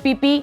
PP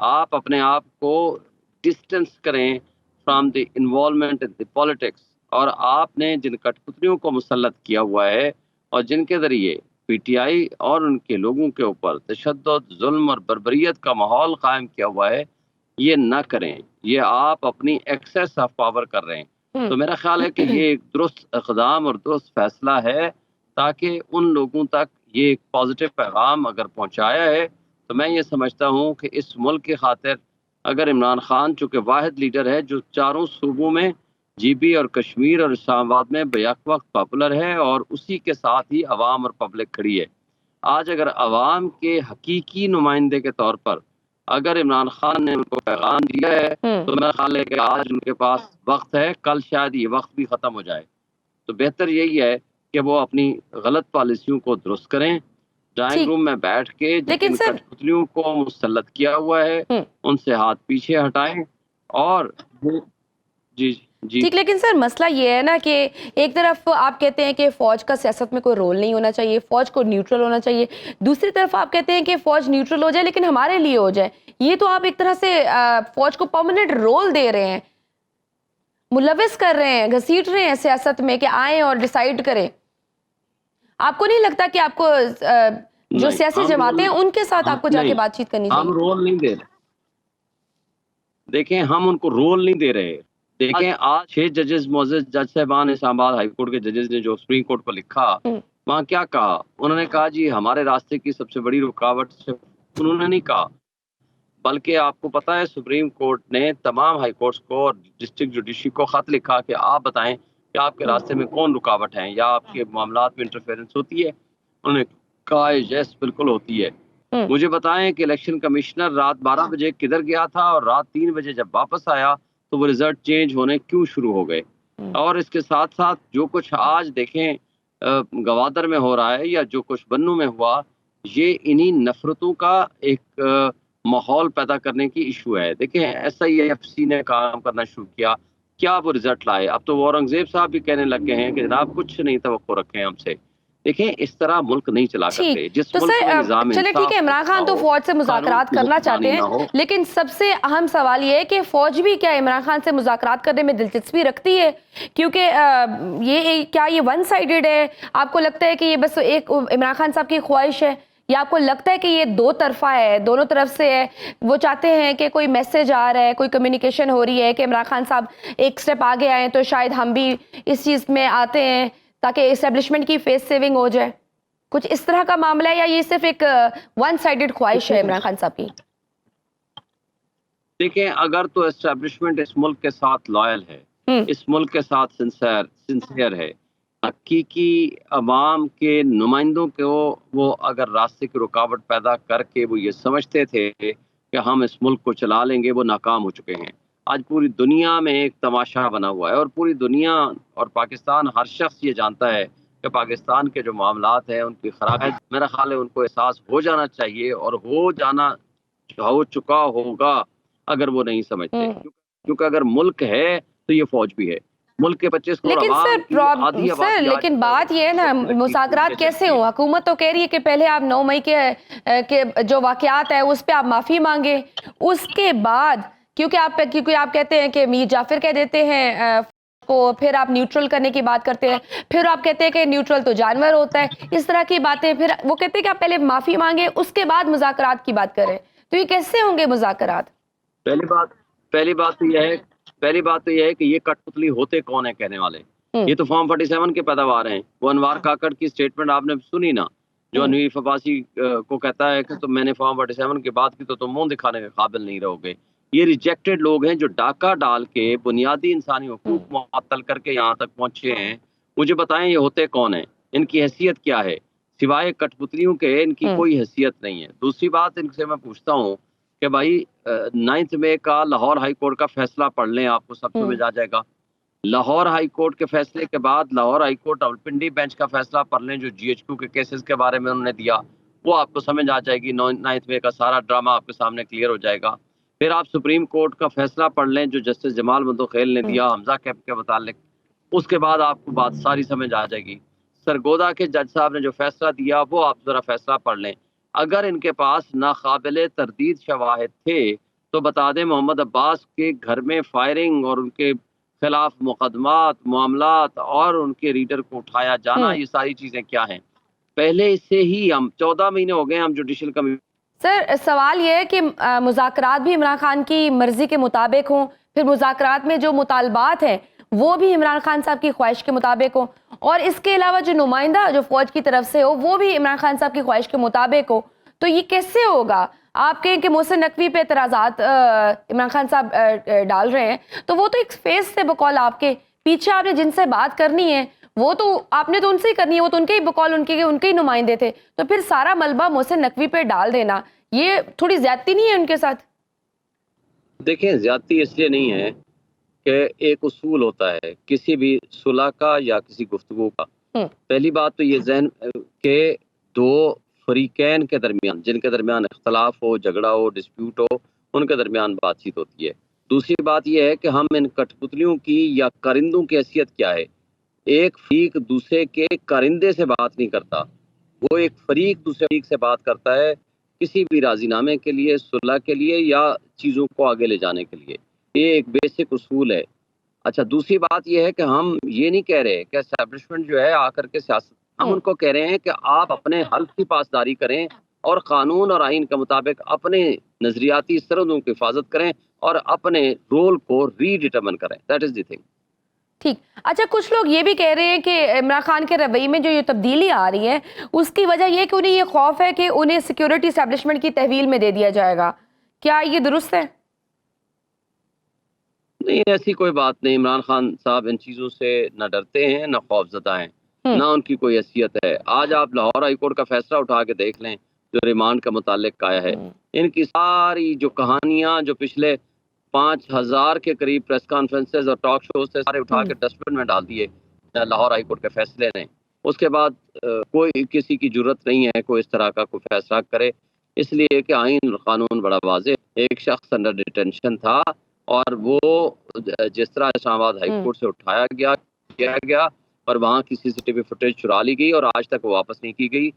آپ اپنے آپ کو ڈسٹینس کریں from the involvement in the politics, اور آپ نے جن کٹ پتلیوں کو مسلط کیا ہوا ہے اور جن کے ذریعے پی ٹی آئی اور ان کے لوگوں کے اوپر تشدد، ظلم اور بربریت کا ماحول قائم کیا ہوا ہے، یہ نہ کریں. یہ آپ اپنی ایکسیس آف پاور کر رہے ہیں. ہوں، تو میرا خیال ہے کہ یہ ایک درست اقدام اور درست فیصلہ ہے، تاکہ ان لوگوں تک یہ ایک پازیٹیو پیغام اگر پہنچایا ہے تو میں یہ سمجھتا ہوں کہ اس ملک کی خاطر اگر عمران خان چونکہ واحد لیڈر ہے جو چاروں صوبوں میں جی بی اور کشمیر اور اسلام آباد میں بیک وقت پاپولر ہے، اور اسی کے ساتھ ہی عوام اور پبلک کھڑی ہے. آج اگر عوام کے حقیقی نمائندے کے طور پر اگر عمران خان نے ان کو پیغام دیا ہے ہوں، تو میرا خیال ہے کہ آج ان کے پاس وقت ہے، کل شاید یہ وقت بھی ختم ہو جائے. تو بہتر یہی ہے کہ وہ اپنی غلط پالیسیوں کو درست کریں، ڈرائنگ ٹھیک. روم میں بیٹھ کے لیکن جن سر کٹ پتلیوں کو مسلط کیا ہوا ہے ہوں، ان سے ہاتھ پیچھے ہٹائیں. اور جی جی ٹھیک، لیکن سر مسئلہ یہ ہے نا کہ ایک طرف آپ کہتے ہیں کہ فوج کا سیاست میں کوئی رول نہیں ہونا چاہیے، فوج کو نیوٹرل ہونا چاہیے، دوسری طرف آپ کہتے ہیں کہ فوج نیوٹرل ہو جائے لیکن ہمارے لیے ہو جائے. یہ تو آپ ایک طرح سے فوج کو پرماننٹ رول دے رہے ہیں، ملوث کر رہے ہیں، گھسیٹ رہے ہیں سیاست میں کہ آئیں اور ڈیسائیڈ کریں. آپ کو نہیں لگتا کہ آپ کو جو نہیں، سیاسی جماعتیں ہیں ان کے ساتھ آپ کو جا کے نہیں، بات چیت کرنی ہم چاہیے؟ رول نہیں دے رہے. دیکھیں ہم ان کو رول نہیں دے رہے. دیکھیں آج 6 ججز معزز جج صاحبان اسلام آباد ہائی کورٹ کے ججز نے جو سپریم کورٹ کو لکھا، ہوں، وہاں کیا کہا؟ انہوں نے کہا جی ہمارے راستے کی سب سے بڑی رکاوٹ سے انہوں نے نہیں کہا، بلکہ آپ کو پتا ہے سپریم کورٹ نے تمام ہائی کورٹس کو اور ڈسٹرکٹ جوڈیشری کو خط لکھا کہ آپ بتائیں کہ آپ کے راستے میں کون رکاوٹ ہیں یا آپ کے معاملات میں انٹرفیرنس ہوتی ہے. انہوں نے کہا یس بالکل ہوتی ہے. ہوں، مجھے بتائیں کہ الیکشن کمشنر رات 12 بجے کدھر گیا تھا اور رات 3 بجے جب واپس آیا تو وہ رزلٹ چینج ہونے کیوں شروع ہو گئے؟ ہوں. اور اس کے ساتھ ساتھ جو کچھ آج دیکھیں گوادر میں ہو رہا ہے یا جو کچھ بنوں میں ہوا، یہ انہی نفرتوں کا ایک ماحول پیدا کرنے کی ایشو ہے. دیکھیں ایس آئی ایف سی نے کام کرنا شروع کیا، کیا وہ رزلٹ لائے؟ اب تو وہ اورنگزیب صاحب بھی کہنے لگ گئے ہیں کہ جناب کچھ نہیں توقع رکھیں ہم سے. دیکھیں اس طرح ملک نہیں چلا ٹھیک. کرتے. جس تو ملک میں سر نظام چلے ٹھیک انصاف ہے، عمران نہ خان تو ہو، فوج سے قانون مذاکرات کی کرنا حکمرانی چاہتے ہیں، نہ ہو. لیکن سب سے اہم سوال یہ ہے کہ فوج بھی کیا عمران خان سے مذاکرات کرنے میں دلچسپی رکھتی ہے؟ کیونکہ کیا یہ ون سائیڈڈ ہے؟ آپ کو لگتا ہے کہ یہ بس ایک عمران خان صاحب کی خواہش ہے، یا آپ کو لگتا ہے کہ یہ دو طرفہ ہے، دونوں طرف سے ہے؟ وہ چاہتے ہیں کہ کوئی میسج آ رہا ہے، کوئی کمیونیکیشن ہو رہی ہے کہ عمران خان صاحب ایک سٹیپ آگے آئیں تو شاید ہم بھی اس چیز میں آتے ہیں تاکہ اسٹیبلشمنٹ کی فیس سیونگ ہو جائے. کچھ اس طرح کا معاملہ ہے یا یہ صرف ایک ون سائیڈڈ خواہش ہے عمران خان صاحب کی؟ دیکھیں اگر تو اسٹیبلشمنٹ اس ملک کے ساتھ لائل ہے، ہوں، اس ملک کے ساتھ سنسیئر ہے، حقیقی عوام کے نمائندوں کو وہ اگر راستے کی رکاوٹ پیدا کر کے وہ یہ سمجھتے تھے کہ ہم اس ملک کو چلا لیں گے، وہ ناکام ہو چکے ہیں. آج پوری دنیا میں ایک تماشا بنا ہوا ہے، اور پوری دنیا اور پاکستان ہر شخص یہ جانتا ہے کہ پاکستان کے جو معاملات ہیں ان کی خرابی. میرا خیال ہے ان کو احساس ہو جانا چاہیے، اور ہو چکا ہوگا اگر وہ نہیں سمجھتے. ہوں. کیونکہ اگر ملک ہے تو یہ فوج بھی ہے. ملک کے 25 کروڑ لیکن عوام کی آدھی سر آبادی آج لیکن بات یہ ہے نا، مذاکرات کیسے ہوں؟ حکومت تو کہہ رہی ہے کہ پہلے آپ 9 مئی کے جو واقعات ہیں اس پہ آپ معافی مانگے، اس کے بعد کیونکہ آپ کہتے ہیں کہ میر جعفر کہہ دیتے ہیں کو، پھر آپ نیوٹرل کرنے کی بات کرتے ہیں، پھر آپ کہتے ہیں کہ نیوٹرل تو جانور ہوتا ہے، اس طرح کی باتیں. پھر وہ کہتے ہیں کہ آپ پہلے معافی مانگے اس کے بعد مذاکرات کی بات کریں. تو یہ کیسے ہوں گے مذاکرات؟ پہلی بات تو یہ ہے کہ یہ کٹ پتلی ہوتے کون ہیں کہنے والے؟ ہوں، یہ تو فارم 47 کے پیداوار ہیں. وہ انوار کاکڑ کی سٹیٹمنٹ آپ نے سنی نا، جو ہوں، انویر فباسی کو کہتا ہے کہ تم میں نے فارم 47 کی بات کی تو تم منہ دکھانے کے قابل نہیں رہو گے. یہ ریجیکٹڈ لوگ ہیں جو ڈاکہ ڈال کے بنیادی انسانی ہوں، حقوق معطل کر کے یہاں تک پہنچے ہیں. مجھے بتائیں یہ ہوتے کون ہیں؟ ان کی حیثیت کیا ہے؟ سوائے کٹ پتلیوں کے ان کی ہوں، کوئی حیثیت نہیں ہے. دوسری بات ان سے میں پوچھتا ہوں کہ بھائی 9 مئی کا لاہور ہائی کورٹ کا فیصلہ پڑھ لیں، آپ کو سب ہوں. سمجھ آ جائے گا. لاہور ہائی کورٹ کے فیصلے کے بعد Lahore high court Rawalpindi bench کا فیصلہ پڑھ لیں جو جی ایچ کیو کے کیسز کے بارے میں انہوں نے دیا، وہ آپ کو سمجھ آ جائے گی. 9 مئی کا سارا ڈرامہ آپ کے سامنے کلیئر ہو جائے گا. پھر آپ سپریم کورٹ کا فیصلہ پڑھ لیں جو جسٹس جمال بندوخیل نے دیا حمزہ کیمپ کے متعلق، اس کے بعد آپ کو بات ساری سمجھ آ جائے گی. سرگودا کے جج صاحب نے جو فیصلہ دیا وہ آپ ذرا فیصلہ پڑھ لیں. اگر ان کے پاس ناقابل تردید شواہد تھے تو بتا دیں محمد عباس کے گھر میں فائرنگ اور ان کے خلاف مقدمات، معاملات اور ان کے ریڈر کو اٹھایا جانا، یہ ساری چیزیں کیا ہیں؟ پہلے سے ہی ہم 14 مہینے ہو گئے ہم جوڈیشل کمیٹی. سر سوال یہ ہے کہ مذاکرات بھی عمران خان کی مرضی کے مطابق ہوں، پھر مذاکرات میں جو مطالبات ہیں وہ بھی عمران خان صاحب کی خواہش کے مطابق ہوں، اور اس کے علاوہ جو نمائندہ جو فوج کی طرف سے ہو وہ بھی عمران خان صاحب کی خواہش کے مطابق ہو، تو یہ کیسے ہوگا؟ آپ کہیں کہ محسن نقوی پہ اعتراضات عمران خان صاحب ڈال رہے ہیں، تو وہ تو ایک فیس سے بقول آپ کے پیچھے آپ نے جن سے بات کرنی ہے وہ تو آپ نے تو ان سے ہی کرنی ہے، وہ تو ان کے ہی بقول ان کے ہی نمائندے تھے، تو پھر سارا ملبہ محسن نقوی پہ ڈال دینا یہ تھوڑی زیادتی نہیں ہے ان کے ساتھ؟ دیکھیں زیادتی اس لیے نہیں ہے کہ ایک اصول ہوتا ہے کسی بھی صلح کا یا کسی گفتگو کا. پہلی بات تو یہ ذہن کہ دو فریقین کے درمیان جن کے درمیان اختلاف ہو، جھگڑا ہو، ڈسپیوٹ ہو، ان کے درمیان بات چیت ہوتی ہے. دوسری بات یہ ہے کہ ہم ان کٹھ پتلیوں کی یا کرندوں کی حیثیت کیا ہے. ایک فریق دوسرے کے کرندے سے بات نہیں کرتا، وہ ایک فریق دوسرے فریق سے بات کرتا ہے کسی بھی راضی نامے کے لیے، صلح کے لیے یا چیزوں کو آگے لے جانے کے لیے. یہ ایک بیسک اصول ہے. اچھا دوسری بات یہ ہے کہ ہم یہ نہیں کہہ رہے کہ اسٹیبلشمنٹ جو ہے آ کر کے سیاست، ہم ان کو کہہ رہے ہیں کہ آپ اپنے حلف کی پاسداری کریں اور قانون اور آئین کے مطابق اپنے نظریاتی سرحدوں کی حفاظت کریں اور اپنے رول کو ری ڈیٹرمن کریں. That is the thing. ٹھیک. اچھا کچھ لوگ یہ بھی کہہ رہے ہیں کہ عمران خان کے رویے میں جو یہ تبدیلی آ رہی ہے اس کی وجہ یہ کہ انہیں یہ خوف ہے کہ انہیں سیکیورٹی اسٹیبلشمنٹ کی تحویل میں دے دیا جائے گا، کیا یہ درست ہے؟ نہیں ایسی کوئی بات نہیں. عمران خان صاحب ان چیزوں سے نہ ڈرتے ہیں نہ خوف زدہ ہیں، نہ ان کی کوئی حیثیت ہے. آج آپ لاہور ہائی کورٹ کا فیصلہ اٹھا کے دیکھ لیں جو ریمانڈ کا متعلق آیا ہے. ان کی ساری جو کہانیاں جو پچھلے 5000 کے قریب پریس کانفرنسز اور ٹاک شوز سے سارے اٹھا کے ڈسٹ بن میں ڈال دیے لاہور ہائی کورٹ کے فیصلے نے. اس کے بعد کوئی کسی کی جرت نہیں ہے کوئی اس طرح کا کوئی فیصلہ کرے، اس لیے کہ آئین اور قانون بڑا واضح. ایک شخص انڈر ڈیٹینشن تھا اور وہ جس طرح اسلام آباد ہائی کورٹ سے اٹھایا کیا گیا اور وہاں کی سی سی ٹی وی فوٹیج چرا لی گئی اور آج تک وہ واپس نہیں کی گئی.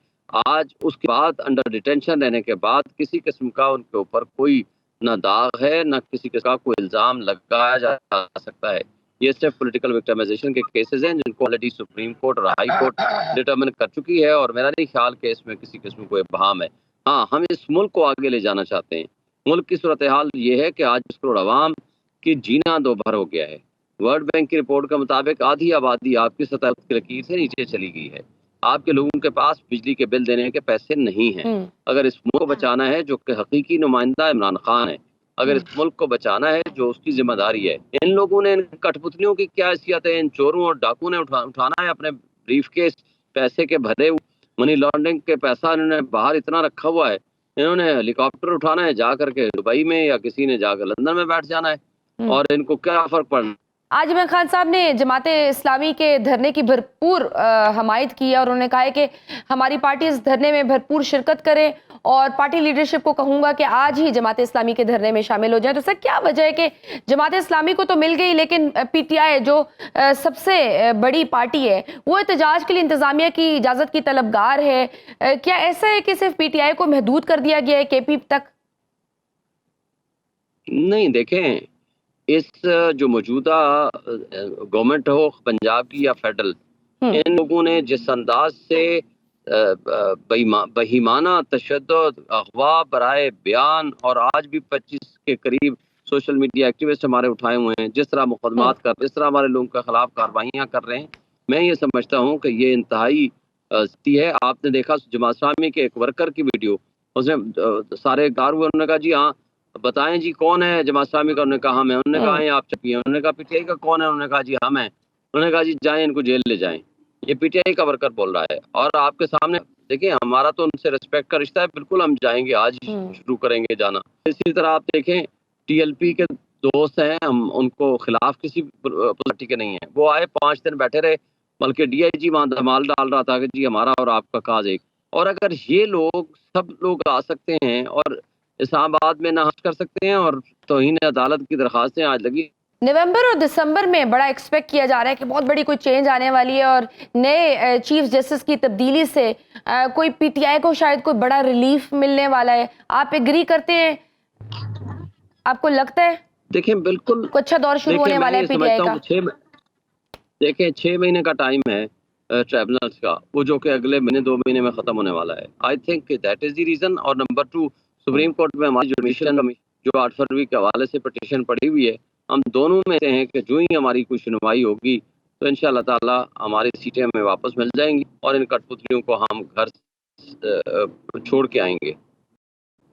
آج اس کے بعد انڈر ڈیٹینشن رہنے کے بعد کسی قسم کا ان کے اوپر کوئی نہ داغ ہے نہ کسی قسم کا کوئی الزام لگایا جا سکتا ہے. یہ صرف پولیٹیکل وکٹمائزیشن کے کیسز ہیں جن کو آلریڈی سپریم کورٹ اور ہائی کورٹ ڈٹرمن کر چکی ہے اور میرا نہیں خیال کہ اس میں کسی قسم کو ابہام ہے. ہاں ہم اس ملک کو آگے لے جانا چاہتے ہیں. ملک کی صورتحال یہ ہے کہ آج 20 کروڑ عوام کی جینا دو بھر ہو گیا ہے. ورلڈ بینک کی رپورٹ کے مطابق آدھی آبادی آپ کی سطح کی لکیر سے نیچے چلی گئی ہے. آپ کے لوگوں کے پاس بجلی کے بل دینے کے پیسے نہیں ہیں. اگر اس ملک کو بچانا ہے جو کہ حقیقی نمائندہ عمران خان ہے، اگر اس ملک کو بچانا ہے جو اس کی ذمہ داری ہے، ان لوگوں نے ان کٹھ پتلیوں کی کیا حیثیت ہے؟ ان چوروں اور ڈاکوں نے اٹھانا ہے اپنے بریف کیس پیسے کے بھرے منی لانڈرنگ کے پیسہ انہوں نے باہر اتنا رکھا ہوا ہے. انہوں نے ہیلی کاپٹر اٹھانا ہے جا کر کے دبئی میں یا کسی نے جا کر لندن میں بیٹھ جانا ہے اور ان کو کیا فرق پڑنا. آج عمران خان صاحب نے جماعت اسلامی کے دھرنے کی بھرپور حمایت کی ہے اور انہوں نے کہا ہے کہ ہماری پارٹی اس دھرنے میں بھرپور شرکت کرے اور پارٹی لیڈرشپ کو کہوں گا کہ آج ہی جماعت اسلامی کے دھرنے میں شامل ہو جائیں. تو سر کیا وجہ ہے کہ جماعت اسلامی کو تو مل گئی لیکن پی ٹی آئی جو سب سے بڑی پارٹی ہے وہ احتجاج کے لیے انتظامیہ کی اجازت کی طلبگار ہے؟ کیا ایسا ہے کہ صرف پی ٹی آئی کو محدود کر دیا گیا ہے کے پی تک؟ نہیں دیکھیں اس جو موجودہ گورنمنٹ ہو پنجاب کی یا فیڈرل، ان لوگوں نے جس انداز سے بہیمانہ تشدد، اغوا برائے بیان اور آج بھی 25 کے قریب سوشل میڈیا ایکٹیوسٹ ہمارے اٹھائے ہوئے ہیں، جس طرح مقدمات کر رہے ہیں، جس طرح ہمارے لوگوں کے خلاف کارروائیاں کر رہے ہیں، میں یہ سمجھتا ہوں کہ یہ انتہائی ہے. آپ نے دیکھا جماعت اسلامی کے ایک ورکر کی ویڈیو، اس نے سارے کار ہوئے، انہوں نے کہا جی ہاں بتائیں جی کون ہے جماعت اسلامی کا؟ انہوں نے کہا ہم ہیں. انہوں نے کہا ہیں آپ چپی ہیں. انہوں نے کہا پی ٹی آئی کا کون ہے؟ انہوں نے کہا جی ہم ہیں. انہوں نے کہا جی جائیں ان کو جیل لے جائیں. یہ پی ٹی آئی کا ورکر بول رہا ہے اور آپ کے سامنے دیکھیں ہمارا تو ان سے ریسپیکٹ کا رشتہ ہے، بالکل ہم جائیں گے، آج شروع کریں گے جانا. اسی طرح آپ دیکھیں ٹی ایل پی کے دوست ہیں، ہم ان کو خلاف کسی پارٹی کے نہیں ہیں، وہ آئے 5 دن بیٹھے رہے، بلکہ ڈی آئی جی وہاں دھمال ڈال رہا تھا کہ جی ہمارا اور آپ کا کاز ایک. اور اگر یہ لوگ سب لوگ آ سکتے ہیں اور اسلام آباد میں نہ کر سکتے ہیں اور توہین عدالت کی درخواستیں آج لگی. نومبر اور دسمبر میں بڑا ایکسپیکٹ کیا جا رہا ہے کہ بہت بڑی کوئی چینج آنے والی ہے اور نئے چیف جسٹس کی تبدیلی سے کوئی پی ٹی آئی کو شاید کوئی بڑا ریلیف ملنے والا ہے. آپ ایگری کرتے ہیں؟ آپ کو لگتا ہے دیکھیں بالکل کوئی اچھا دور شروع ہونے والا ہے پی ٹی آئی کا؟ دیکھیں 6 مہینے کا ٹائم ہے ٹریبونلز کا، وہ جو کہ اگلے مہینے 2 مہینے میں ختم ہونے والا ہے. I think that is the reason. اور نمبر 2، سپریم کورٹ میں ہماری جو 8 فروری کے حوالے سے پٹیشن پڑی ہوئی ہے، ہم دونوں میں سے ہیں کہ جو ہی ہماری کوئی سنوائی ہوگی تو انشاءاللہ تعالی ہماری سیٹیں ہمیں واپس مل جائیں گی اور ان کٹ پتلیوں کو ہم گھر چھوڑ کے آئیں گے.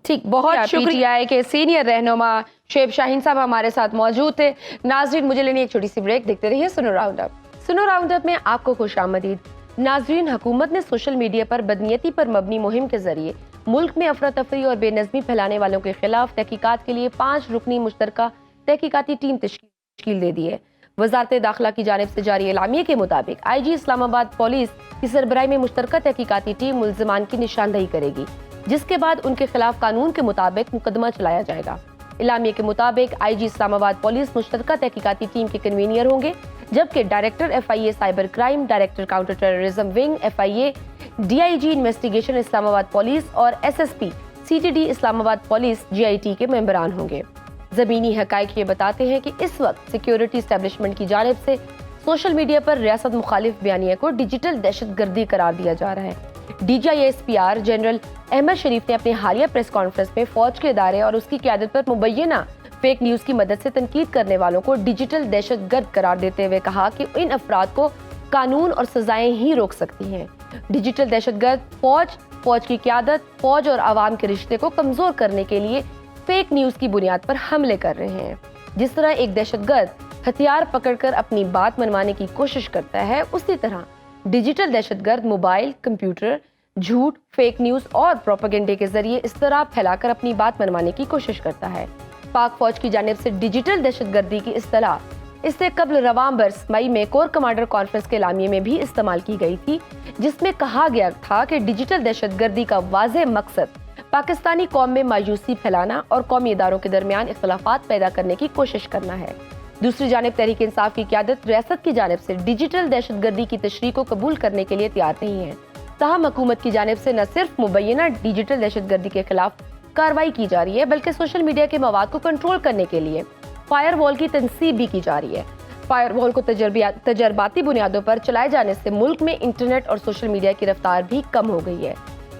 ٹھیک، بہت شکریہ. پی ٹی آئی کے سینئر رہنما شعیب شاہین صاحب ہمارے ساتھ موجود تھے. ناظرین مجھے لینی ایک چھوٹی سی بریک، دیکھتے رہیے سنو راؤنڈ اپ. سنو راؤنڈ اپ میں آپ کو خوش آمدید. ناظرین، حکومت نے سوشل میڈیا پر بدنیتی پر مبنی مہم کے ذریعے ملک میں افراتفری اور بے نظمی پھیلانے والوں کے خلاف تحقیقات کے لیے 5 رکنی مشترکہ تحقیقاتی ٹیم تشکیل دے دی ہے. وزارت داخلہ کی جانب سے جاری اعلامیے کے مطابق آئی جی اسلام آباد پولیس کی سربراہی میں مشترکہ تحقیقاتی ٹیم ملزمان کی نشاندہی کرے گی، جس کے بعد ان کے خلاف قانون کے مطابق مقدمہ چلایا جائے گا. اعلامیے کے مطابق آئی جی اسلام آباد پولیس مشترکہ تحقیقاتی ٹیم کے کنوینئر ہوں گے، جبکہ director F I A cyber crime, director counter terrorism wing F I A, D I G investigation Islamabad police اور S S P C T D Islamabad police G I T کے ممبران ہوں گے. زمینی حقائق یہ بتاتے ہیں کہ اس وقت سیکیورٹی اسٹیبلشمنٹ کی جانب سے سوشل میڈیا پر ریاست مخالف بیانیہ کو ڈیجیٹل دہشت گردی قرار دیا جا رہا ہے. D G I S P R general Ahmed Sharif نے اپنے حالیہ پریس کانفرنس میں فوج کے ادارے اور اس کی قیادت پر مبینہ فیک نیوز کی مدد سے تنقید کرنے والوں کو ڈیجیٹل دہشت گرد قرار دیتے ہوئے کہا کہ ان افراد کو قانون اور سزائیں ہی روک سکتی ہیں. ڈیجیٹل دہشت گرد فوج کی قیادت، فوج اور عوام کے رشتے کو کمزور کرنے کے لیے فیک نیوز کی بنیاد پر حملے کر رہے ہیں. جس طرح ایک دہشت گرد ہتھیار پکڑ کر اپنی بات منوانے کی کوشش کرتا ہے، اسی طرح ڈیجیٹل دہشت گرد موبائل، کمپیوٹر، جھوٹ، فیک نیوز اور پروپیگنڈے کے ذریعے اضطراب پھیلا کر اپنی بات منوانے کی کوشش کرتا ہے. پاک فوج کی جانب سے ڈیجیٹل دہشت گردی کی اصطلاح اس سے قبل رواں برس مئی میں کور کمانڈر کانفرنس کے اعلامیے میں بھی استعمال کی گئی تھی، جس میں کہا گیا تھا کہ ڈیجیٹل دہشت گردی کا واضح مقصد پاکستانی قوم میں مایوسی پھیلانا اور قومی اداروں کے درمیان اختلافات پیدا کرنے کی کوشش کرنا ہے. دوسری جانب تحریک انصاف کی قیادت ریاست کی جانب سے ڈیجیٹل دہشت گردی کی تشریح کو قبول کرنے کے لیے تیار نہیں ہے. تاہم حکومت کی جانب سے نہ صرف مبینہ ڈیجیٹل دہشت گردی کے خلاف کارروائی کی جا رہی ہے، بلکہ سوشل میڈیا کے مواد کو کنٹرول کرنے کے لیے فائر وال کی تنصیب بھی کی جا رہی ہے. فائر وال کو تجرباتی بنیادوں پر چلائے جانے سے ملک میں انٹرنیٹ اور سوشل میڈیا کی رفتار بھی کم ہو گئی ہے.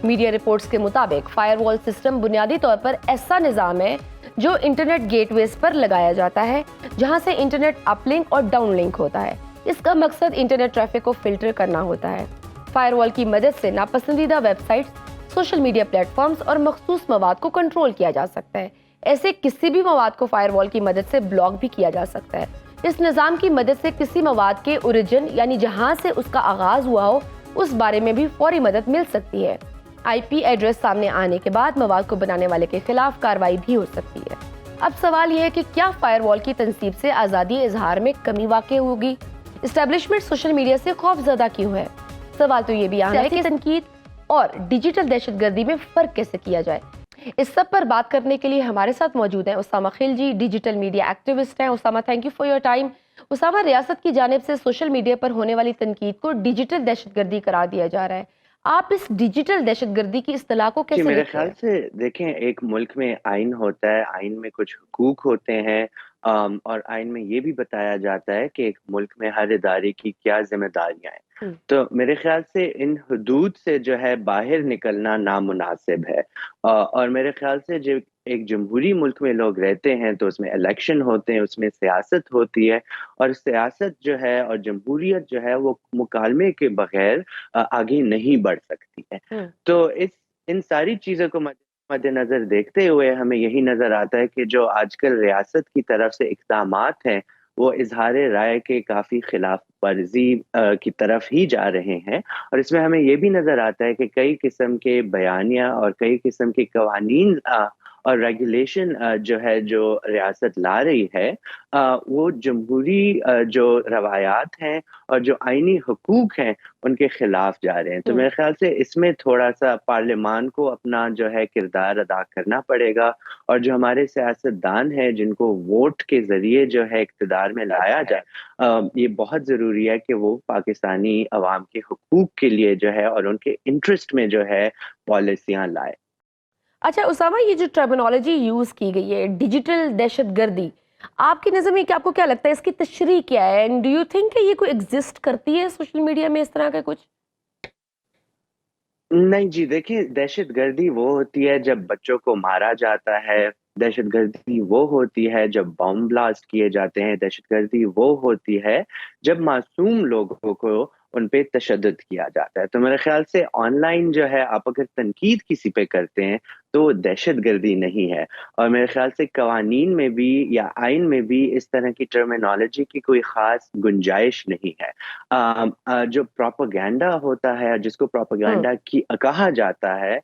میڈیا رپورٹس کے مطابق فائر وال سسٹم بنیادی طور پر ایسا نظام ہے جو انٹرنیٹ گیٹ ویز پر لگایا جاتا ہے جہاں سے انٹرنیٹ اپ لنک اور ڈاؤن لنک ہوتا ہے. اس کا مقصد انٹرنیٹ ٹریفک کو فلٹر کرنا ہوتا ہے. فائر وال کی مدد سے ناپسندیدہ web sites, social media platforms اور مخصوص مواد کو کنٹرول کیا جا سکتا ہے. ایسے کسی بھی مواد کو فائر وال کی مدد سے بلاک بھی کیا جا سکتا ہے. اس نظام کی مدد سے کسی مواد کے اوریجن یعنی جہاں سے اس کا آغاز ہوا ہو اس بارے میں بھی فوری مدد مل سکتی ہے. آئی پی ایڈریس سامنے آنے کے بعد مواد کو بنانے والے کے خلاف کارروائی بھی ہو سکتی ہے. اب سوال یہ ہے کہ کیا فائر وال کی تنصیب سے آزادی اظہار میں کمی واقع ہوگی؟ اسٹیبلشمنٹ سوشل میڈیا سے خوف زدہ کیوں ہے؟ سوال تو یہ بھی ہے کہ تنقید اور ڈیجیٹل دہشت گردی میں فرق کیسے کیا جائے؟ اس سب پر بات کرنے کے لیے ہمارے ساتھ موجود ہیں Usama Khilji, digital media activist ہیں. Usama, thank you for your time. Usama, ریاست کی جانب سے سوشل میڈیا پر ہونے والی تنقید کو ڈیجیٹل دہشت گردی قرار دیا جا رہا ہے. آپ اس ڈیجیٹل دہشت گردی کی اصطلاح کو کیسے میرے خیال سے دیکھیں، ایک ملک میں آئین ہوتا ہے، آئین میں کچھ حقوق ہوتے ہیں، اور آئین میں یہ بھی بتایا جاتا ہے کہ ایک ملک میں ہر ادارے کی کیا ذمہ داریاں ہیں. تو میرے خیال سے ان حدود سے جو ہے باہر نکلنا نامناسب ہے. اور میرے خیال سے جو ایک جمہوری ملک میں لوگ رہتے ہیں تو اس میں الیکشن ہوتے ہیں، اس میں سیاست ہوتی ہے، اور سیاست جو ہے اور جمہوریت جو ہے وہ مکالمے کے بغیر آگے نہیں بڑھ سکتی ہے. تو ان ساری چیزوں کو مد نظر دیکھتے ہوئے ہمیں یہی نظر آتا ہے کہ جو آج کل ریاست کی طرف سے اقدامات ہیں وہ اظہار رائے کے کافی خلاف ورزی کی طرف ہی جا رہے ہیں. اور اس میں ہمیں یہ بھی نظر آتا ہے کہ کئی قسم کے بیانیہ اور کئی قسم کے قوانین اور ریگولیشن جو ریاست لا رہی ہے وہ جمہوری جو روایات ہیں اور جو آئینی حقوق ہیں ان کے خلاف جا رہے ہیں. تو میرے خیال سے اس میں تھوڑا سا پارلیمان کو اپنا جو ہے کردار ادا کرنا پڑے گا، اور جو ہمارے سیاستدان ہیں جن کو ووٹ کے ذریعے جو ہے اقتدار میں لایا جائے، یہ بہت ضروری ہے کہ وہ پاکستانی عوام کے حقوق کے لیے جو ہے اور ان کے انٹرسٹ میں جو ہے پالیسیاں لائے. اچھا اسامہ، یہ جو ٹرمینالوجی یوز کی گئی ہے ڈیجیٹل دہشت گردی، آپ کی نظر میں آپ کو کیا لگتا ہے اس کی تشریح کیا ہے؟ اینڈ ڈو یو تھنک کہ یہ کوئی ایگزسٹ کرتی ہے سوشل میڈیا میں اس طرح کا کچھ؟ نہیں جی، دیکھیں دہشت گردی وہ ہوتی ہے جب بچوں کو مارا جاتا ہے، دہشت گردی وہ ہوتی ہے جب بم بلاسٹ کیے جاتے ہیں، دہشت گردی وہ ہوتی ہے جب معصوم لوگوں کو ان پہ تشدد کیا جاتا ہے۔ تو میرے خیال سے آن لائن جو ہے آپ اگر تنقید کسی پہ کرتے ہیں تو وہ دہشت گردی نہیں ہے، اور میرے خیال سے قوانین میں بھی یا آئین میں بھی اس طرح کی ٹرمینالوجی کی کوئی خاص گنجائش نہیں ہے۔ جو پروپیگنڈا ہوتا ہے، جس کو ہوں پروپیگنڈا کی کہا جاتا ہے،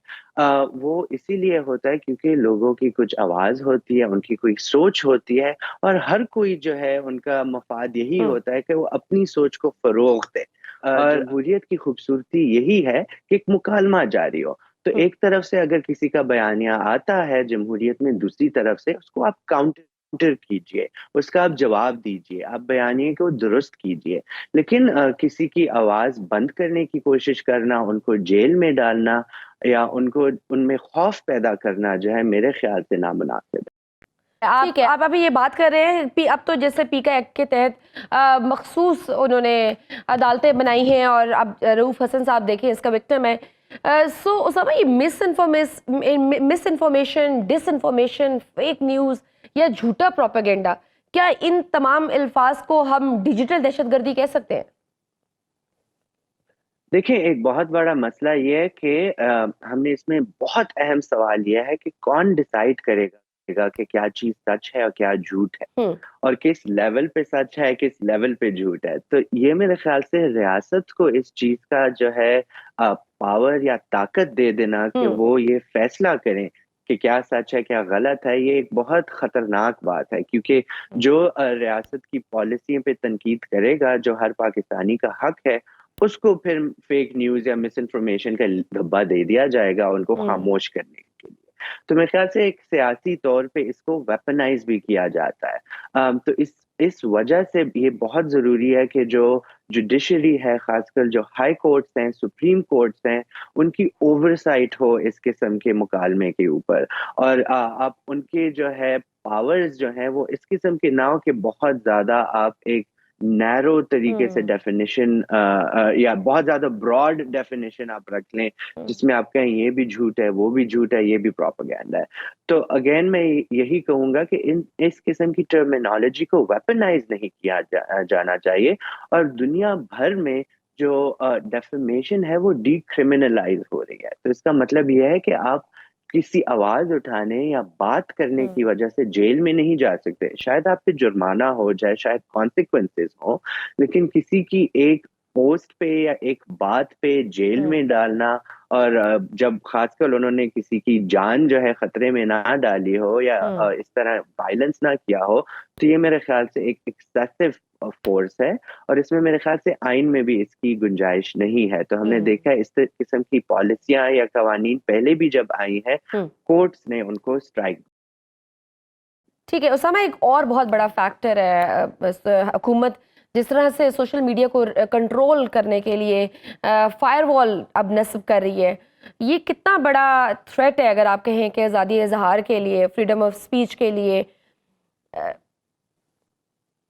وہ اسی لیے ہوتا ہے کیونکہ لوگوں کی کچھ آواز ہوتی ہے، ان کی کوئی سوچ ہوتی ہے، اور ہر کوئی جو ہے ان کا مفاد یہی ہوں ہوتا ہے کہ وہ اپنی سوچ کو فروغ دے۔ اور جمہوریت کی خوبصورتی یہی ہے کہ ایک مکالمہ جاری ہو۔ تو ہوں ایک طرف سے اگر کسی کا بیانیہ آتا ہے جمہوریت میں، دوسری طرف سے اس کو آپ کاؤنٹر کیجئے، اس کا آپ جواب دیجئے، آپ بیانیے کو درست کیجئے۔ لیکن کسی کی آواز بند کرنے کی کوشش کرنا، ان کو جیل میں ڈالنا یا ان میں خوف پیدا کرنا جو ہے میرے خیال سے نامناسب ہے۔ ٹھیک ہے، آپ ابھی یہ بات کر رہے ہیں اب تو جیسے پیکا ایکٹ کے تحت مخصوص انہوں نے عدالتیں بنائی ہیں، اور اب رؤوف حسن صاحب دیکھیں اس کا وکٹم ہے۔ سو اسامہ، یہ مس انفارمیشن، ڈس انفارمیشن، فیک نیوز یا جھوٹا پروپیگنڈا، کیا ان تمام الفاظ کو ہم ڈیجیٹل دہشت گردی کہہ سکتے ہیں؟ دیکھیں ایک بہت بڑا مسئلہ یہ ہے کہ ہم نے اس میں بہت اہم سوال یہ ہے کہ کون ڈیسائیڈ کرے گا کہ کیا چیز سچ ہے اور کیا جھوٹ ہے، ہوں اور کس لیول پہ سچ ہے، کس لیول پہ جھوٹ ہے۔ تو یہ میرے خیال سے ریاست کو اس چیز کا جو ہے پاور یا طاقت دے دینا کہ ہوں وہ یہ فیصلہ کریں کہ کیا سچ ہے کیا غلط ہے، یہ ایک بہت خطرناک بات ہے، کیونکہ جو ریاست کی پالیسیوں پہ تنقید کرے گا، جو ہر پاکستانی کا حق ہے، اس کو پھر فیک نیوز یا مس انفارمیشن کا دھبا دے دیا جائے گا ان کو ہوں خاموش کرنے کے لیے۔ تو میرے خیال سے ایک سیاسی طور پہ اس کو ویپنائز بھی کیا جاتا ہے۔ تو اس وجہ سے یہ بہت ضروری ہے کہ جو جوڈیشری ہے، خاص کر جو ہائی کورٹس ہیں، سپریم کورٹس ہیں، ان کی اوورسائٹ ہو اس قسم کے مکالمے کے اوپر، اور آپ ان کے جو ہے پاورز جو ہیں وہ اس قسم کے نہ ہو کہ بہت زیادہ آپ ایک نیرو طریقے سے ہوں ڈیفینیشن یا بہت زیادہ براڈ ڈیفینیشن آپ رکھ لیں، جس میں آپ کہیں یہ بھی جھوٹ ہے، وہ بھی جھوٹ ہے، یہ بھی پروپیگنڈا ہے۔ تو اگین میں یہی کہوں گا کہ اس قسم کی ٹرمینالوجی کو ویپنائز نہیں کیا جانا چاہیے، اور دنیا بھر میں جو ڈیفیمیشن ہے وہ ڈی کرمنلائز ہو رہی ہے۔ تو اس کا مطلب یہ ہے کہ آپ کسی آواز اٹھانے یا بات کرنے ہوں کی وجہ سے جیل میں نہیں جا سکتے، شاید آپ پہ جرمانہ ہو جائے، شاید کانسیکوینسز ہوں، لیکن کسی کی ایک پوسٹ پہ یا ایک بات پہ جیل ہوں میں ڈالنا، اور جب خاص کر انہوں نے کسی کی جان جو ہے خطرے میں نہ ڈالی ہو یا ہوں اس طرح وائلنس نہ کیا ہو، تو یہ میرے خیال سے ایک ایکسیسو فورس ہے، اور اس میں میرے خیال سے آئین میں بھی اس کی گنجائش نہیں ہے۔ تو ہم نے ہوں دیکھا ہے اس قسم کی پالیسیاں یا قوانین پہلے بھی جب آئی ہیں، ہوں کورٹس نے ان کو اسٹرائک۔ ٹھیک ہے اسامہ، ایک اور بہت بڑا فیکٹر ہے حکومت جس طرح سے سوشل میڈیا کو کنٹرول کرنے کے لیے فائر وال اب نصب کر رہی ہے، یہ کتنا بڑا تھریٹ ہے اگر آپ کہیں کہ آزادی اظہار کے لیے، فریڈم آف سپیچ کے لیے؟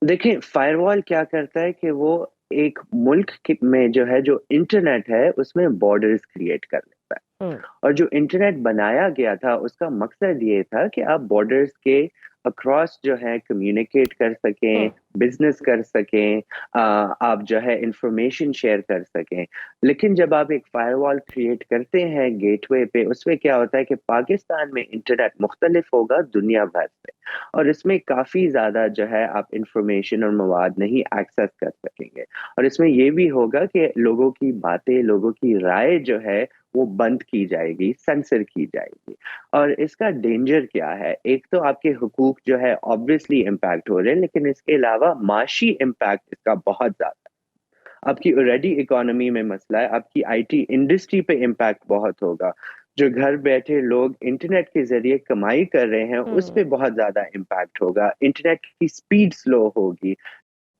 دیکھیں فائر وال کیا کرتا ہے کہ وہ ایک ملک میں جو ہے جو انٹرنیٹ ہے اس میں بارڈرز کریٹ کر لیتا ہے، ہوں اور جو انٹرنیٹ بنایا گیا تھا اس کا مقصد یہ تھا کہ آپ بارڈرز کے اکراس جو ہے کمیونیکیٹ کر سکیں، ہوں بزنس کر سکیں، آپ جو ہے انفارمیشن شیئر کر سکیں۔ لیکن جب آپ ایک فائر وال کریٹ کرتے ہیں گیٹ وے پہ، اس میں کیا ہوتا ہے کہ پاکستان میں انٹرنیٹ مختلف ہوگا دنیا بھر سے، اور اس میں کافی زیادہ جو ہے آپ انفارمیشن اور مواد نہیں ایکسیس کر سکیں گے، اور اس میں یہ بھی ہوگا کہ لوگوں کی باتیں، لوگوں کی رائے جو ہے وہ بند کی جائے گی، سینسر کی جائے گی۔ اور اس کا ڈینجر کیا ہے؟ ایک تو آپ کے حقوق جو ہے آبویسلی امپیکٹ ہو رہے ہیں، لیکن اس کے علاوہ معاشی امپیکٹ اس کا بہت زیادہ ہے۔ آپ کی آلریڈی اکانومی میں مسئلہ ہے، آپ کی آئی ٹی انڈسٹری پہ امپیکٹ بہت ہوگا، جو گھر بیٹھے لوگ انٹرنیٹ کے ذریعے کمائی کر رہے ہیں اس ہوں پہ بہت زیادہ امپیکٹ ہوگا، انٹرنیٹ کی سپیڈ سلو ہوگی،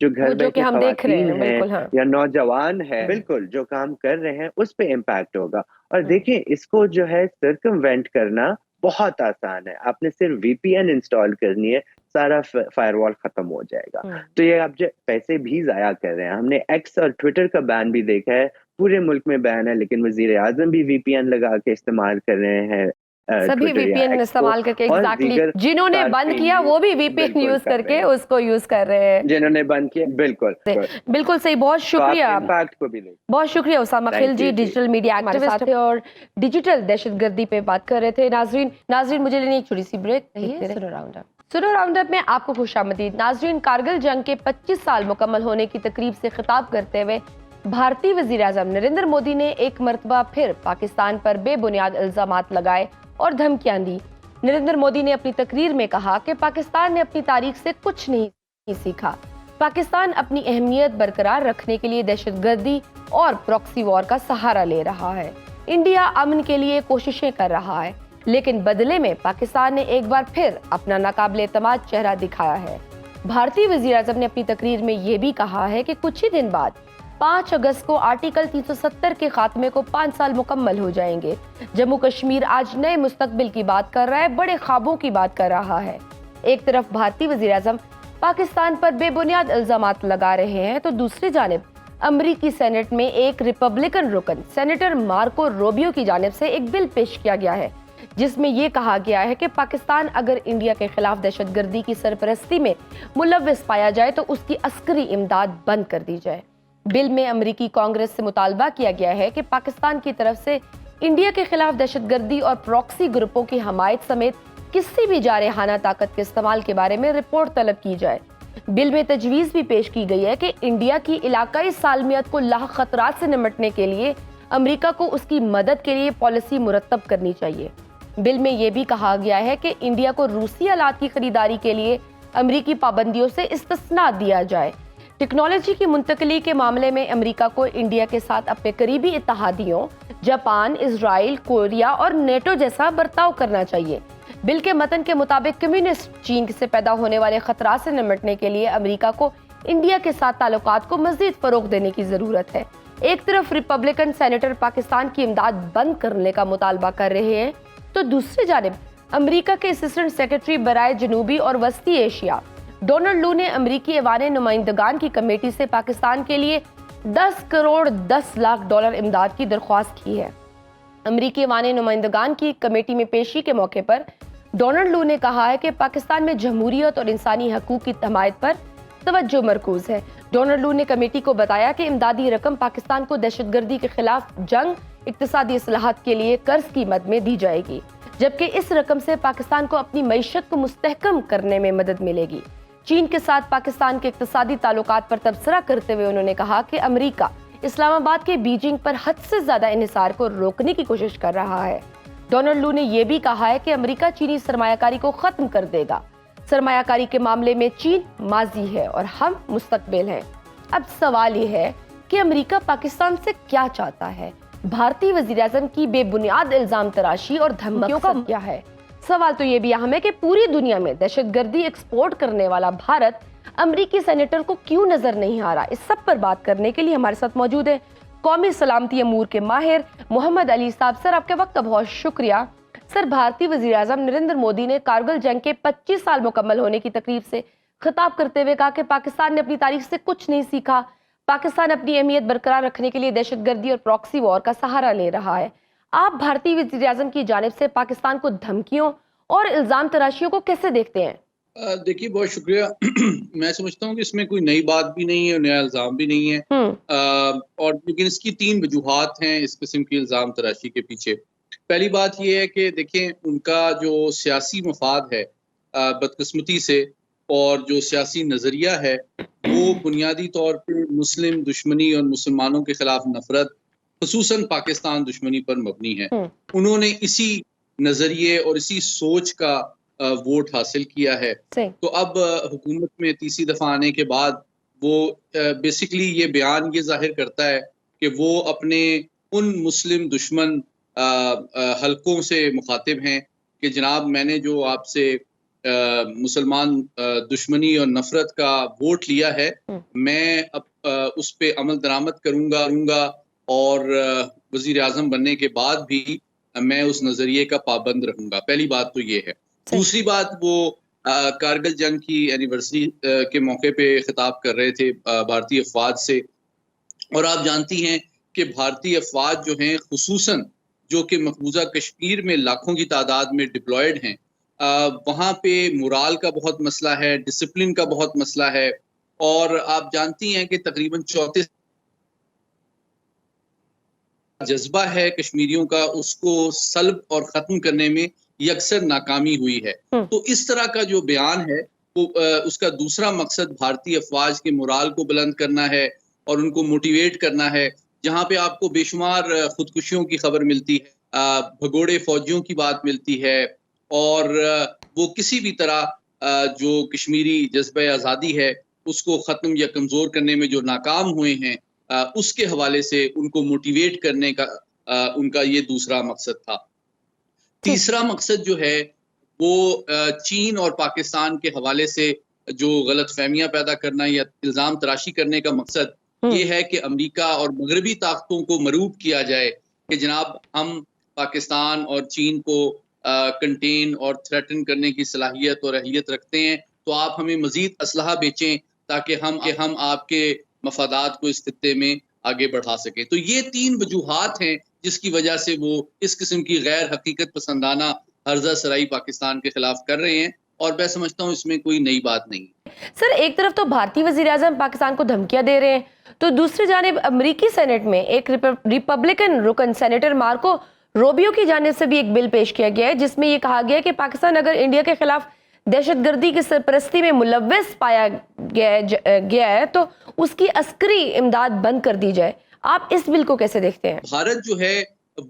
جو گھر وہ جو کہ بیٹھے ہم دیکھ رہے خواتین ہیں، ہیں بالکل ہاں۔ یا نوجوان ہیں، ہوں بالکل جو کام کر رہے ہیں اس پہ امپیکٹ ہوگا۔ اور ہوں دیکھیں اس کو جو ہے سرکموینٹ کرنا بہت آسان ہے، آپ نے صرف وی پی این انسٹال کرنی ہے، سارا فائر وال ختم ہو جائے گا. تو یہ آپ جو پیسے بھی ضائع کر رہے ہیں. ہم نے ایکس اور ٹویٹر کا بین بھی دیکھا ہے، پورے ملک میں بین ہے، لیکن وزیر اعظم بھی وی پی این لگا کے استعمال کر رہے ہیں سبھی وی پی این استعمال کر کے ایگزیکٹلی جنہوں نے بند کیا وہ بھی وی پی این یوز کر کے اس کو یوز کر رہے ہیں، جنہوں نے بند کیا. بالکل بالکل صحیح. بہت شکریہ، بہت شکریہ Osama Khilji, digital media activist تھے اور ڈیجیٹل دہشت گردی پہ بات کر رہے تھے. ناظرین مجھے لینی ایک چھوٹی سی بریک. سنو راؤنڈ اپ میں آپ کو خوش آمدید. ناظرین، کارگل جنگ کے 25 سال مکمل ہونے کی تقریب سے خطاب کرتے ہوئے بھارتی وزیر اعظم نریندر مودی نے ایک مرتبہ پھر پاکستان پر بے بنیاد الزامات لگائے اور دھمکیاں دی. نریندر مودی نے اپنی تقریر میں کہا کہ پاکستان نے اپنی تاریخ سے کچھ نہیں سیکھا. پاکستان اپنی اہمیت برقرار رکھنے کے لیے دہشت گردی اور پراکسی وار کا سہارا لے رہا ہے. انڈیا امن کے لیے کوششیں کر رہا ہے، لیکن بدلے میں پاکستان نے ایک بار پھر اپنا ناقابل اعتماد چہرہ دکھایا ہے. بھارتی وزیر اعظم نے اپنی تقریر میں یہ بھی کہا ہے کہ کچھ ہی دن بعد 5 اگست کو آرٹیکل 370 کے خاتمے کو 5 سال مکمل ہو جائیں گے. جموں کشمیر آج نئے مستقبل کی بات کر رہا ہے، بڑے خوابوں کی بات کر رہا ہے. ایک طرف بھارتی وزیر اعظم پاکستان پر بے بنیاد الزامات لگا رہے ہیں تو دوسری جانب امریکی سینٹ میں ایک ریپبلکن رکن سینیٹر مارکو روبیو کی جانب سے ایک بل پیش کیا گیا ہے جس میں یہ کہا گیا ہے کہ پاکستان اگر انڈیا کے خلاف دہشت گردی کی سرپرستی میں ملوث پایا جائے تو اس کی عسکری امداد بند کر دی جائے. بل میں امریکی کانگریس سے مطالبہ کیا گیا ہے کہ پاکستان کی طرف سے انڈیا کے خلاف دہشت گردی اور پراکسی گروپوں کی حمایت سمیت کسی بھی جارحانہ طاقت کے استعمال کے بارے میں رپورٹ طلب کی جائے. بل میں تجویز بھی پیش کی گئی ہے کہ انڈیا کی علاقائی سالمیت کو لاحق خطرات سے نمٹنے کے لیے امریکہ کو اس کی مدد کے لیے پالیسی مرتب کرنی چاہیے. بل میں یہ بھی کہا گیا ہے کہ انڈیا کو روسی آلات کی خریداری کے لیے امریکی پابندیوں سے استثناء دیا جائے. ٹیکنالوجی کی منتقلی کے معاملے میں امریکہ کو انڈیا کے ساتھ اپنے قریبی اتحادیوں جاپان، اسرائیل، کوریا اور نیٹو جیسا برتاؤ کرنا چاہیے. بل کے متن کے مطابق کمیونسٹ چین سے پیدا ہونے والے خطرات سے نمٹنے کے لیے امریکہ کو انڈیا کے ساتھ تعلقات کو مزید فروغ دینے کی ضرورت ہے. ایک طرف ریپبلکن سینیٹر پاکستان کی امداد بند کرنے کا مطالبہ کر رہے ہیں تو دوسری جانب امریکہ کے اسسٹنٹ سیکرٹری برائے جنوبی اور وسطی ایشیا ڈونلڈ لو نے امریکی ایوان نمائندگان کی کمیٹی سے پاکستان کے لیے 10 کروڑ 10 لاکھ ڈالر امداد کی درخواست کی ہے. امریکی ایوان نمائندگان کی کمیٹی میں پیشی کے موقع پر ڈونلڈ لو نے کہا ہے کہ پاکستان میں جمہوریت اور انسانی حقوق کی حمایت پر توجہ مرکوز ہے. ڈونلڈ لو نے کمیٹی کو بتایا کہ امدادی رقم پاکستان کو دہشت گردی کے خلاف جنگ، اقتصادی اصلاحات کے لیے قرض کی مد میں دی جائے گی، جبکہ اس رقم سے پاکستان کو اپنی معیشت کو مستحکم کرنے میں مدد ملے گی. چین کے ساتھ پاکستان کے اقتصادی تعلقات پر تبصرہ کرتے ہوئے انہوں نے کہا کہ امریکہ اسلام آباد کے بیجنگ پر حد سے زیادہ انحصار کو روکنے کی کوشش کر رہا ہے. ڈونلڈ لو نے یہ بھی کہا ہے کہ امریکہ چینی سرمایہ کاری کو ختم کر دے گا. سرمایہ کاری کے معاملے میں چین ماضی ہے اور ہم مستقبل ہیں. اب سوال یہ ہے کہ امریکہ پاکستان سے کیا چاہتا ہے؟ بھارتی وزیر اعظم کی بے بنیاد الزام تراشی اور دھمکیوں کا کیا ہے؟ سوال تو یہ بھی اہم ہے کہ پوری دنیا میں دہشت گردی ایکسپورٹ کرنے والا بھارت امریکی سینیٹر کو کیوں نظر نہیں آ رہا؟ اس سب پر بات کرنے کے لیے ہمارے ساتھ موجود ہے قومی سلامتی امور کے ماہر محمد علی صاحب. سر، آپ کے وقت کا بہت شکریہ. سر، بھارتی وزیر اعظم نریندر مودی نے کارگل جنگ کے 25 سال مکمل ہونے کی تقریب سے خطاب کرتے ہوئے کہا کہ پاکستان نے اپنی تاریخ سے کچھ نہیں سیکھا. پاکستان اپنی اہمیت برقرار رکھنے کے لیے دہشت گردی اور پراکسی وار کا سہارا لے رہا ہے. آپ بھارتی وزیر اعظم کی جانب سے پاکستان کو دھمکیوں اور الزام تراشیوں کو کیسے دیکھتے ہیں؟ دیکھیے، بہت شکریہ. میں سمجھتا ہوں کہ اس میں کوئی نئی بات بھی نہیں ہے اور نیا الزام بھی نہیں ہے، اور لیکن اس کی 3 وجوہات ہیں اس قسم کی الزام تراشی کے پیچھے. پہلی بات یہ ہے کہ دیکھیں، ان کا جو سیاسی مفاد ہے بدقسمتی سے، اور جو سیاسی نظریہ ہے وہ بنیادی طور پہ مسلم دشمنی اور مسلمانوں کے خلاف نفرت، خصوصاً پاکستان دشمنی پر مبنی ہے. انہوں نے اسی نظریے اور اسی سوچ کا ووٹ حاصل کیا ہے. تو اب حکومت میں تیسری دفعہ آنے کے بعد وہ بیسیکلی یہ بیان یہ ظاہر کرتا ہے کہ وہ اپنے ان مسلم دشمن حلقوں سے مخاطب ہیں کہ جناب، میں نے جو آپ سے مسلمان دشمنی اور نفرت کا ووٹ لیا ہے، میں اب اس پہ عمل درآمد کروں گا، اور وزیر اعظم بننے کے بعد بھی میں اس نظریے کا پابند رہوں گا. پہلی بات تو یہ ہے. دوسری بات، وہ کارگل جنگ کی اینیورسری کے موقع پہ خطاب کر رہے تھے بھارتی افواج سے، اور آپ جانتی ہیں کہ بھارتی افواج جو ہیں خصوصاً جو کہ مقبوضہ کشمیر میں لاکھوں کی تعداد میں ڈپلائیڈ ہیں، وہاں پہ مورال کا بہت مسئلہ ہے، ڈسپلن کا بہت مسئلہ ہے، اور آپ جانتی ہیں کہ تقریباً 34 جذبہ ہے کشمیریوں کا، اس کو سلب اور ختم کرنے میں یکسر ناکامی ہوئی ہے. تو اس طرح کا جو بیان ہے وہ اس کا دوسرا مقصد بھارتی افواج کے مورال کو بلند کرنا ہے اور ان کو موٹیویٹ کرنا ہے. جہاں پہ آپ کو بے شمار خودکشیوں کی خبر ملتی ہے، بھگوڑے فوجیوں کی بات ملتی ہے، اور وہ کسی بھی طرح جو کشمیری جذبہ آزادی ہے اس کو ختم یا کمزور کرنے میں جو ناکام ہوئے ہیں، اس کے حوالے سے ان کو موٹیویٹ کرنے کا ان کا یہ دوسرا مقصد تھا. تیسرا مقصد جو ہے وہ چین اور پاکستان کے حوالے سے جو غلط فہمیاں پیدا کرنا یا الزام تراشی کرنے کا مقصد یہ ہے کہ امریکہ اور مغربی طاقتوں کو مروب کیا جائے کہ جناب ہم پاکستان اور چین کو کنٹین اور تھریٹن کرنے کی صلاحیت اور اہلیت رکھتے ہیں، تو آپ ہمیں مزید اسلحہ بیچیں تاکہ ہم آپ کے مفادات کو اس خطے میں آگے بڑھا سکیں. تو یہ 3 وجوہات ہیں جس کی وجہ سے وہ اس قسم کی غیر حقیقت پسندانہ ہرزہ سرائی پاکستان کے خلاف کر رہے ہیں، اور میں سمجھتا ہوں اس میں کوئی نئی بات نہیں. سر، ایک طرف تو بھارتی وزیر اعظم پاکستان کو دھمکیاں دے رہے ہیں، تو دوسری جانب امریکی سینٹ میں ایک ریپبلکن رکن سینیٹر مارکو روبیو کی جانب سے بھی ایک بل پیش کیا گیا ہے جس میں یہ کہا گیا ہے کہ پاکستان اگر انڈیا کے خلاف دہشت گردی کی سرپرستی میں ملوث پایا گیا ہے تو اس کی عسکری امداد بند کر دی جائے. آپ اس بل کو کیسے دیکھتے ہیں؟ بھارت جو ہے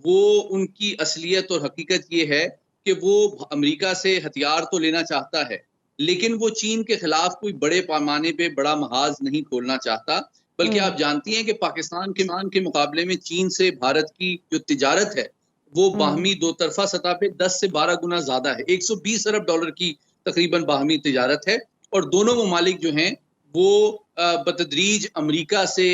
وہ ان کی اصلیت اور حقیقت یہ ہے کہ وہ امریکہ سے ہتھیار تو لینا چاہتا ہے، لیکن وہ چین کے خلاف کوئی بڑے پیمانے پہ بڑا محاذ نہیں کھولنا چاہتا، بلکہ آپ جانتی ہیں کہ پاکستان کے مقابلے میں چین سے بھارت کی جو تجارت ہے وہ باہمی دو طرفہ سطح پہ 10 سے 12 گنا زیادہ ہے. 120 ارب ڈالر کی تقریباً باہمی تجارت ہے، اور دونوں ممالک جو ہیں وہ بتدریج امریکہ سے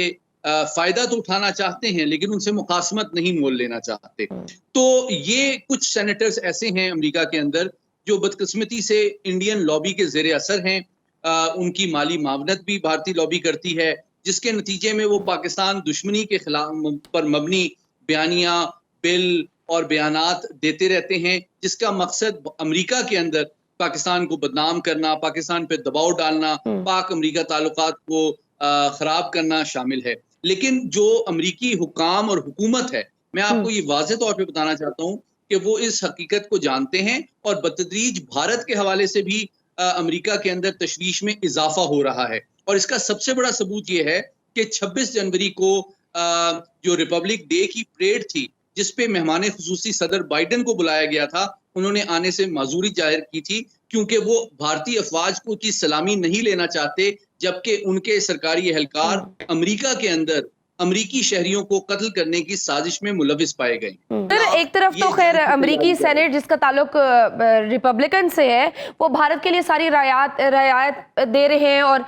فائدہ تو اٹھانا چاہتے ہیں لیکن ان سے مقاسمت نہیں مول لینا چاہتے. تو یہ کچھ سینیٹرز ایسے ہیں امریکہ کے اندر جو بدقسمتی سے انڈین لابی کے زیر اثر ہیں، ان کی مالی معاونت بھی بھارتی لابی کرتی ہے، جس کے نتیجے میں وہ پاکستان دشمنی کے خلاف پر مبنی بیانیہ، بل اور بیانات دیتے رہتے ہیں، جس کا مقصد امریکہ کے اندر پاکستان کو بدنام کرنا، پاکستان پہ دباؤ ڈالنا، پاک امریکہ تعلقات کو خراب کرنا شامل ہے. لیکن جو امریکی حکام اور حکومت ہے، میں آپ کو یہ واضح طور پہ بتانا چاہتا ہوں کہ وہ اس حقیقت کو جانتے ہیں، اور بتدریج بھارت کے حوالے سے بھی امریکہ کے اندر تشویش میں اضافہ ہو رہا ہے. اور اس کا سب سے بڑا ثبوت یہ ہے کہ 26 جنوری کو جو ریپبلک ڈے کی پریڈ تھی جس پہ مہمان خصوصی صدر بائیڈن کو بلایا گیا تھا، انہوں نے آنے سے معذوری ظاہر کی تھی کیونکہ وہ بھارتی افواج کو کی سلامی نہیں لینا چاہتے، جبکہ ان کے سرکاری اہلکار امریکہ کے اندر امریکی شہریوں کو قتل کرنے کی سازش میں ملوث پائے گئے. ایک طرف تو خیر امریکی سینیٹ جس کا تعلق ریپبلکن سے ہے وہ بھارت کے لیے ساری رعایت دے رہے ہیں اور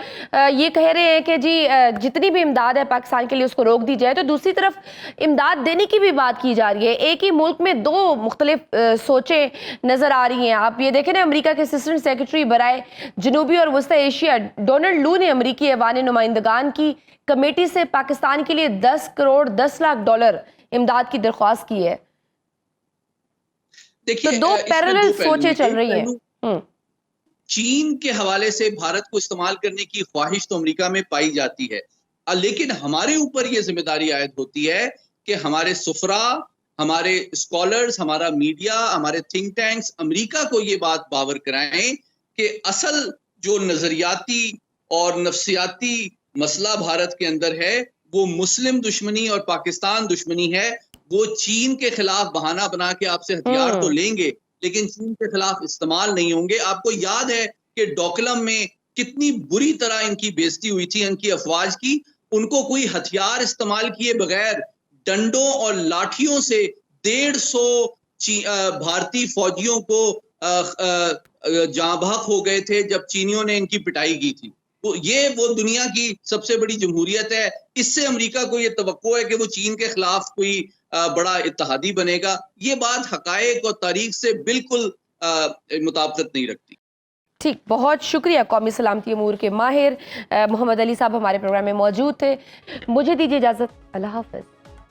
یہ کہہ رہے ہیں کہ جی جتنی بھی امداد ہے پاکستان کے لیے اس کو روک دی جائے. تو دوسری طرف امداد دینے کی بھی بات کی جا رہی ہے. ایک ہی ملک میں 2 مختلف سوچیں نظر آ رہی ہیں. آپ یہ دیکھیں نا، امریکہ کے اسسٹنٹ سیکرٹری برائے جنوبی اور وسطی ایشیا ڈونلڈ لو نے امریکی ایوان نمائندگان کی کمیٹی سے پاکستان کے لیے 10 کروڑ 10 لاکھ ڈالر امداد کی درخواست کی ہے. تو 2 پیرلل سوچیں چل رہی ہیں. چین کے حوالے سے بھارت کو استعمال کرنے کی خواہش تو امریکہ میں پائی جاتی ہے، لیکن ہمارے اوپر یہ ذمہ داری عائد ہوتی ہے کہ ہمارے سفرا، ہمارے اسکالرز، ہمارا میڈیا، ہمارے تھنک ٹینکس امریکہ کو یہ بات باور کرائیں کہ اصل جو نظریاتی اور نفسیاتی مسئلہ بھارت کے اندر ہے وہ مسلم دشمنی اور پاکستان دشمنی ہے. وہ چین کے خلاف بہانہ بنا کے آپ سے ہتھیار تو لیں گے لیکن چین کے خلاف استعمال نہیں ہوں گے. آپ کو یاد ہے کہ ڈوکلم میں کتنی بری طرح ان کی بےزتی ہوئی تھی، ان کی افواج کی. ان کو کوئی ہتھیار استعمال کیے بغیر ڈنڈوں اور لاٹھیوں سے 150 بھارتی فوجیوں کو جاں بحق ہو گئے تھے جب چینیوں نے ان کی پٹائی کی تھی. وہ دنیا کی سب سے بڑی جمہوریت ہے. اس سے امریکہ کو یہ توقع ہے کہ وہ چین کے خلاف کوئی بڑا اتحادی بنے گا. یہ بات حقائق اور تاریخ سے بالکل مطابقت نہیں رکھتی. ٹھیک، بہت شکریہ. قومی سلامتی امور کے ماہر محمد علی صاحب ہمارے پروگرام میں موجود تھے. مجھے دیجیے اجازت. اللہ حافظ.